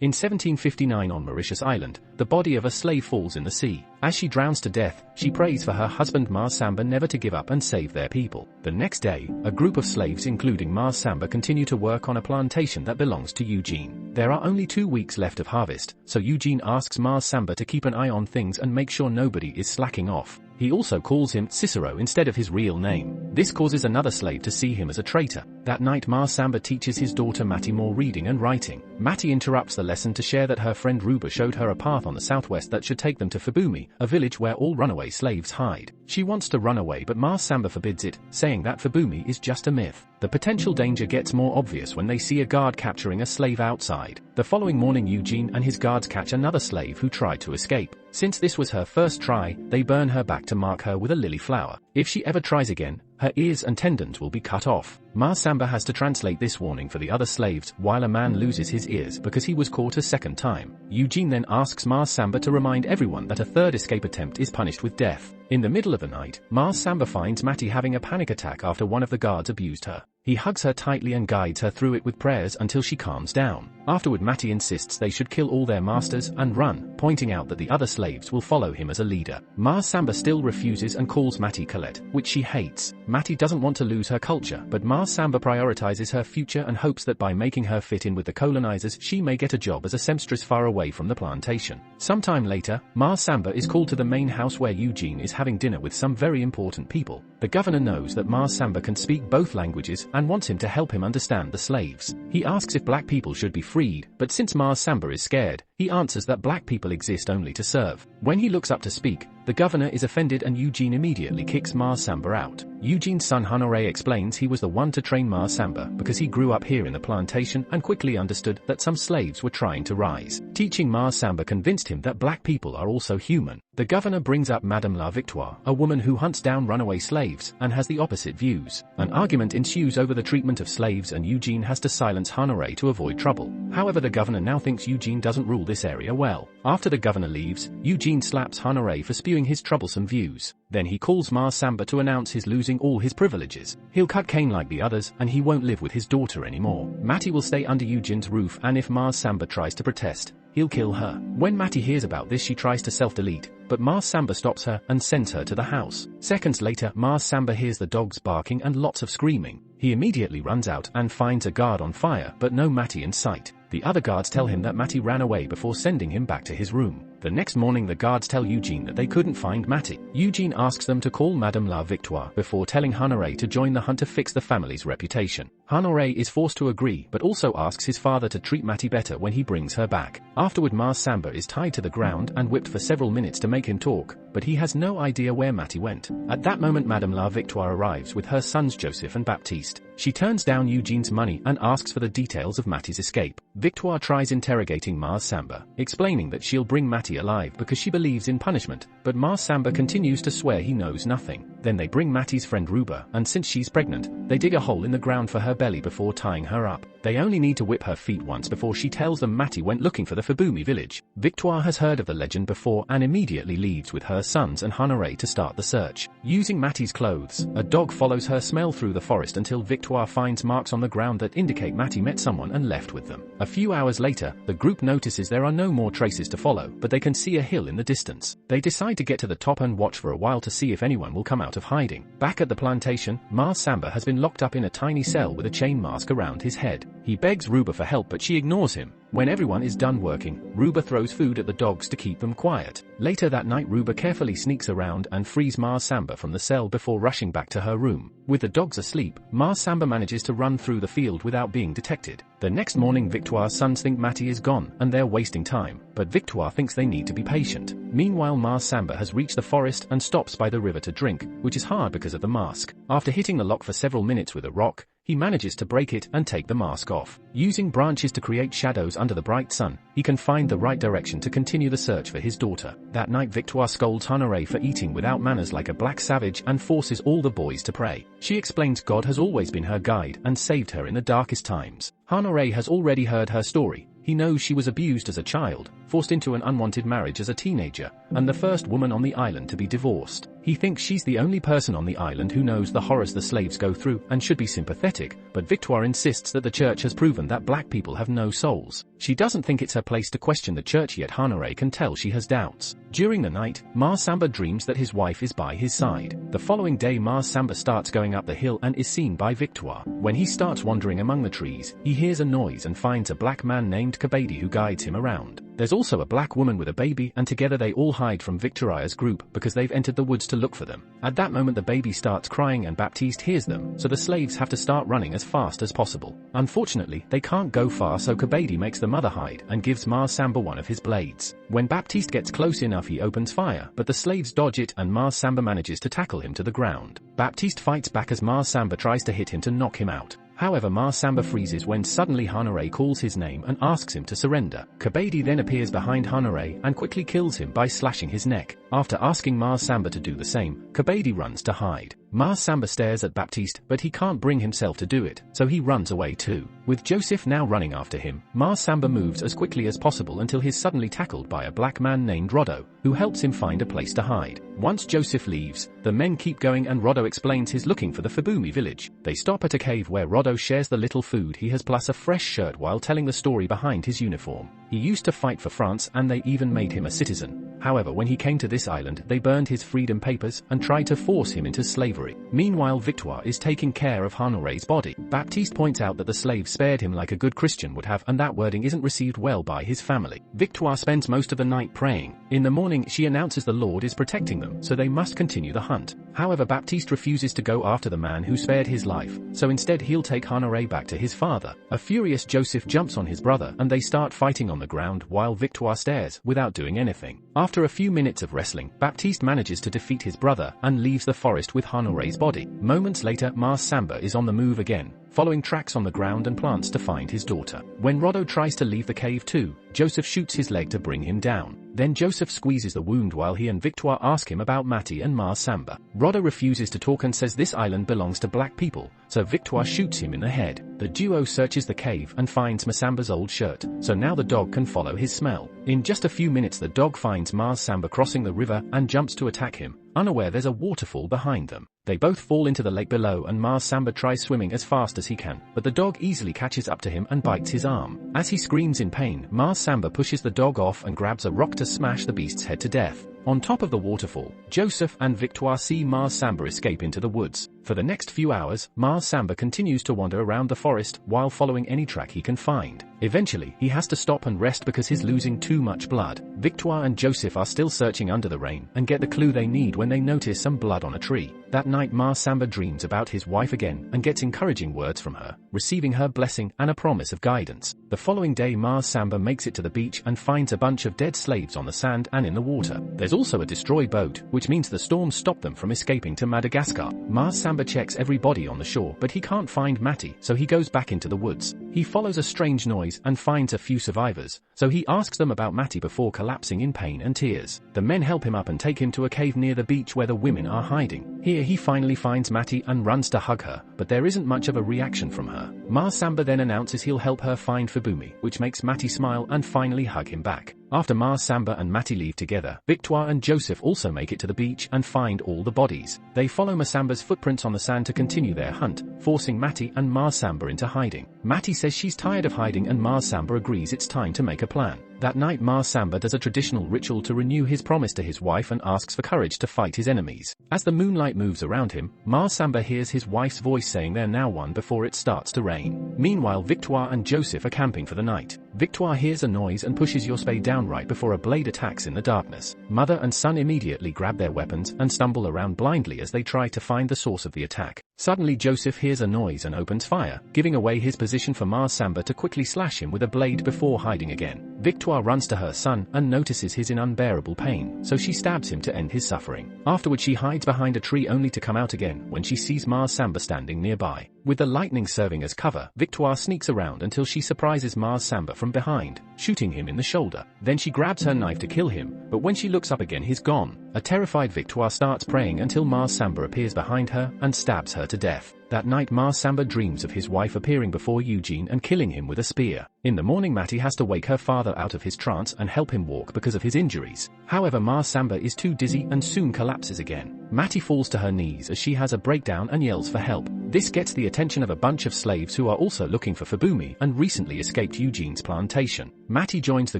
In 1759 on Mauritius Island, the body of a slave falls in the sea. As she drowns to death, she prays for her husband Mars Samba never to give up and save their people. The next day, a group of slaves including Mars Samba continue to work on a plantation that belongs to Eugene. There are only 2 weeks left of harvest, so Eugene asks Mars Samba to keep an eye on things and make sure nobody is slacking off. He also calls him Cicero instead of his real name. This causes another slave to see him as a traitor. That night Mars Samba teaches his daughter Mattie more reading and writing. Mattie interrupts the lesson to share that her friend Ruba showed her a path on the southwest that should take them to Fabumi, a village where all runaway slaves hide. She wants to run away but Mars Samba forbids it, saying that Fabumi is just a myth. The potential danger gets more obvious when they see a guard capturing a slave outside. The following morning Eugene and his guards catch another slave who tried to escape. Since this was her first try, they burn her back to mark her with a lily flower. If she ever tries again, her ears and tendons will be cut off. Mars Samba has to translate this warning for the other slaves while a man loses his ears because he was caught a second time. Eugene then asks Mars Samba to remind everyone that a third escape attempt is punished with death. In the middle of the night, Mars Samba finds Mattie having a panic attack after one of the guards abused her. He hugs her tightly and guides her through it with prayers until she calms down. Afterward Mattie insists they should kill all their masters and run, pointing out that the other slaves will follow him as a leader. Mars Samba still refuses and calls Mattie Colette, which she hates. Mattie doesn't want to lose her culture, but Mars Samba prioritizes her future and hopes that by making her fit in with the colonizers she may get a job as a seamstress far away from the plantation. Sometime later, Mars Samba is called to the main house where Eugene is having dinner with some very important people. The governor knows that Mars Samba can speak both languages and wants him to help him understand the slaves. He asks if black people should be freed, but since Mars Samba is scared, he answers that black people exist only to serve. When he looks up to speak, the governor is offended and Eugene immediately kicks Mars Samba out. Eugene's son Honoré explains he was the one to train Mars Samba because he grew up here in the plantation and quickly understood that some slaves were trying to rise. Teaching Mars Samba convinced him that black people are also human. The governor brings up Madame La Victoire, a woman who hunts down runaway slaves and has the opposite views. An argument ensues over the treatment of slaves and Eugene has to silence Honoré to avoid trouble. However, the governor now thinks Eugene doesn't rule this area well. After the governor leaves, Eugene slaps Honoré for spewing his troublesome views. Then he calls Mars Samba to announce his losing all his privileges. He'll cut cane like the others and he won't live with his daughter anymore. Mattie will stay under Eugene's roof and if Mars Samba tries to protest, he'll kill her. When Mattie hears about this she tries to self-delete, but Mars Samba stops her and sends her to the house. Seconds later, Mars Samba hears the dogs barking and lots of screaming. He immediately runs out and finds a guard on fire but no Mattie in sight. The other guards tell him that Mattie ran away before sending him back to his room. The next morning the guards tell Eugene that they couldn't find Mattie. Eugene asks them to call Madame La Victoire before telling Honoré to join the hunt to fix the family's reputation. Honoré is forced to agree but also asks his father to treat Mattie better when he brings her back. Afterward Mars Samba is tied to the ground and whipped for several minutes to make him talk, but he has no idea where Mattie went. At that moment Madame La Victoire arrives with her sons Joseph and Baptiste. She turns down Eugene's money and asks for the details of Mattie's escape. Victoire tries interrogating Mars Samba, explaining that she'll bring Mattie alive because she believes in punishment, but Mars Samba continues to swear he knows nothing. Then they bring Mattie's friend Ruba, and since she's pregnant, they dig a hole in the ground for her belly before tying her up. They only need to whip her feet once before she tells them Mattie went looking for the Fabumi village. Victoire has heard of the legend before and immediately leaves with her sons and Honoré to start the search. Using Mattie's clothes, a dog follows her smell through the forest until Victoire finds marks on the ground that indicate Mattie met someone and left with them. A few hours later, the group notices there are no more traces to follow, but they can see a hill in the distance. They decide to get to the top and watch for a while to see if anyone will come out of hiding. Back at the plantation, Mars Samba has been locked up in a tiny cell with a chain mask around his head. He begs Ruba for help but she ignores him. When everyone is done working, Ruba throws food at the dogs to keep them quiet. Later that night Ruba carefully sneaks around and frees Mars Samba from the cell before rushing back to her room. With the dogs asleep, Mars Samba manages to run through the field without being detected. The next morning Victoire's sons think Mattie is gone and they're wasting time, but Victoire thinks they need to be patient. Meanwhile Mars Samba has reached the forest and stops by the river to drink, which is hard because of the mask. After hitting the lock for several minutes with a rock, he manages to break it and take the mask off. Using branches to create shadows under the bright sun, he can find the right direction to continue the search for his daughter. That night Victoire scolds Honoré for eating without manners like a black savage and forces all the boys to pray. She explains God has always been her guide and saved her in the darkest times. Honoré has already heard her story. He knows she was abused as a child, forced into an unwanted marriage as a teenager, and the first woman on the island to be divorced. He thinks she's the only person on the island who knows the horrors the slaves go through and should be sympathetic, but Victoire insists that the church has proven that black people have no souls. She doesn't think it's her place to question the church, yet Hanare can tell she has doubts. During the night, Ma Samba dreams that his wife is by his side. The following day Ma Samba starts going up the hill and is seen by Victoire. When he starts wandering among the trees, he hears a noise and finds a black man named Kabadi who guides him around. There's also a black woman with a baby, and together they all hide from Victoria's group because they've entered the woods to look for them. At that moment the baby starts crying and Baptiste hears them, so the slaves have to start running as fast as possible. Unfortunately, they can't go far, so Kabadi makes the mother hide and gives Ma Samba one of his blades. When Baptiste gets close enough he opens fire, but the slaves dodge it and Ma Samba manages to tackle him to the ground. Baptiste fights back as Ma Samba tries to hit him to knock him out. However, Ma Samba freezes when suddenly Hanare calls his name and asks him to surrender. Kabadi then appears behind Hanare and quickly kills him by slashing his neck. After asking Ma Samba to do the same, Kabadi runs to hide. Ma Samba stares at Baptiste, but he can't bring himself to do it, so he runs away too. With Joseph now running after him, Ma Samba moves as quickly as possible until he's suddenly tackled by a black man named Rodo, who helps him find a place to hide. Once Joseph leaves, the men keep going and Rodo explains he's looking for the Fabumi village. They stop at a cave where Rodo shares the little food he has plus a fresh shirt while telling the story behind his uniform. He used to fight for France and they even made him a citizen. However, when he came to this island, they burned his freedom papers and tried to force him into slavery. Meanwhile, Victoire is taking care of Hanore's body. Baptiste points out that the slaves spared him like a good Christian would have, and that wording isn't received well by his family. Victoire spends most of the night praying. In the morning, she announces the Lord is protecting them, so they must continue the hunt. However, Baptiste refuses to go after the man who spared his life, so instead he'll take Hanare back to his father. A furious Joseph jumps on his brother and they start fighting on the ground while Victoire stares without doing anything. After a few minutes of wrestling, Baptiste manages to defeat his brother and leaves the forest with Hanore's body. Moments later, Ma Samba is on the move again, following tracks on the ground and plants to find his daughter. When Rodo tries to leave the cave too, Joseph shoots his leg to bring him down. Then Joseph squeezes the wound while he and Victoire ask him about Mati and Ma Samba. Rodo refuses to talk and says this island belongs to black people, so Victoire shoots him in the head. The duo searches the cave and finds Masamba's old shirt, so now the dog can follow his smell. In just a few minutes the dog finds Ma Samba crossing the river and jumps to attack him, unaware there's a waterfall behind them. They both fall into the lake below and Ma Samba tries swimming as fast as he can, but the dog easily catches up to him and bites his arm. As he screams in pain, Ma Samba pushes the dog off and grabs a rock to smash the beast's head to death. On top of the waterfall, Joseph and Victoire see Ma Samba escape into the woods. For the next few hours, Ma Samba continues to wander around the forest while following any track he can find. Eventually, he has to stop and rest because he's losing too much blood. Victoire and Joseph are still searching under the rain and get the clue they need when they notice some blood on a tree. That night Ma Samba dreams about his wife again and gets encouraging words from her, receiving her blessing and a promise of guidance. The following day Ma Samba makes it to the beach and finds a bunch of dead slaves on the sand and in the water. There's also a destroyed boat, which means the storm stopped them from escaping to Madagascar. Ma Samba checks every body on the shore, but he can't find Mati, so he goes back into the woods. He follows a strange noise and finds a few survivors, so he asks them about Mati before collapsing in pain and tears. The men help him up and take him to a cave near the beach where the women are hiding. Here he finally finds Mati and runs to hug her, but there isn't much of a reaction from her. Ma Samba then announces he'll help her find Fabumi, which makes Mati smile and finally hug him back. After Ma Samba and Mati leave together, Victoire and Joseph also make it to the beach and find all the bodies. They follow Masamba's footprints on the sand to continue their hunt, forcing Mati and Ma Samba into hiding. Mati says she's tired of hiding and Ma Samba agrees it's time to make a plan. That night Ma Samba does a traditional ritual to renew his promise to his wife and asks for courage to fight his enemies. As the moonlight moves around him, Ma Samba hears his wife's voice saying they're now one before it starts to rain. Meanwhile, Victoire and Joseph are camping for the night. Victoire hears a noise and pushes Jospe down right before a blade attacks in the darkness. Mother and son immediately grab their weapons and stumble around blindly as they try to find the source of the attack. Suddenly Joseph hears a noise and opens fire, giving away his position for Ma Samba to quickly slash him with a blade before hiding again. Victoire runs to her son and notices he's in unbearable pain, so she stabs him to end his suffering. Afterward she hides behind a tree only to come out again when she sees Ma Samba standing nearby. With the lightning serving as cover, Victoire sneaks around until she surprises Ma Samba from behind, shooting him in the shoulder. Then she grabs her knife to kill him, but when she looks up again he's gone. A terrified Victoire starts praying until Mars Samba appears behind her and stabs her to death. That night Mars Samba dreams of his wife appearing before Eugene and killing him with a spear. In the morning Matty has to wake her father out of his trance and help him walk because of his injuries. However, Mars Samba is too dizzy and soon collapses again. Matty falls to her knees as she has a breakdown and yells for help. This gets the attention of a bunch of slaves who are also looking for Fabumi and recently escaped Eugene's plantation. Matty joins the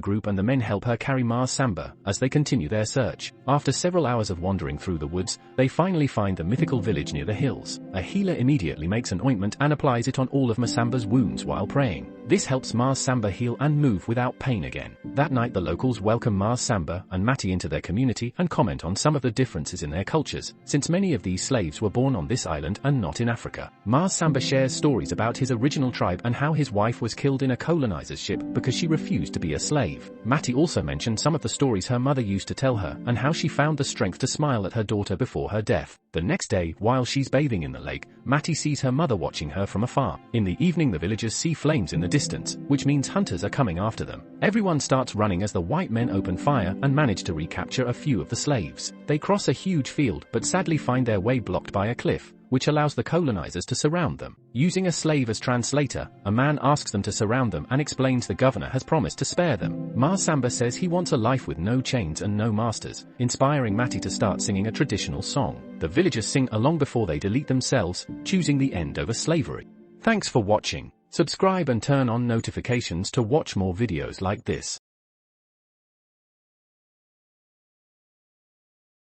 group and the men help her carry Mars Samba as they continue their search. After several hours of wandering through the woods, they finally find the mythical village near the hills. A healer immediately makes an ointment and applies it on all of Masamba's wounds while praying. This helps Mars Samba heal and move without pain again. That night the locals welcome Mars Samba and Matty into their community and comment on some of the differences in their cultures, since many of these slaves were born on this island and not in Africa. Mars Samba shares stories about his original tribe and how his wife was killed in a colonizer's ship because she refused to be a slave. Matty also mentioned some of the stories her mother used to tell her and how she found the strength to smile at her daughter before her death. The next day, while she's bathing in the lake, Matty sees her mother watching her from afar. In the evening the villagers see flames in the distance, which means hunters are coming after them. Everyone starts running as the white men open fire and manage to recapture a few of the slaves. They cross a huge field but sadly find their way blocked by a cliff, which allows the colonizers to surround them. Using a slave as translator, a man asks them to surround them and explains the governor has promised to spare them. Mars Samba says he wants a life with no chains and no masters, inspiring Matty to start singing a traditional song. The villagers sing along before they delete themselves, choosing the end over slavery. Thanks for watching. Subscribe and turn on notifications to watch more videos like this.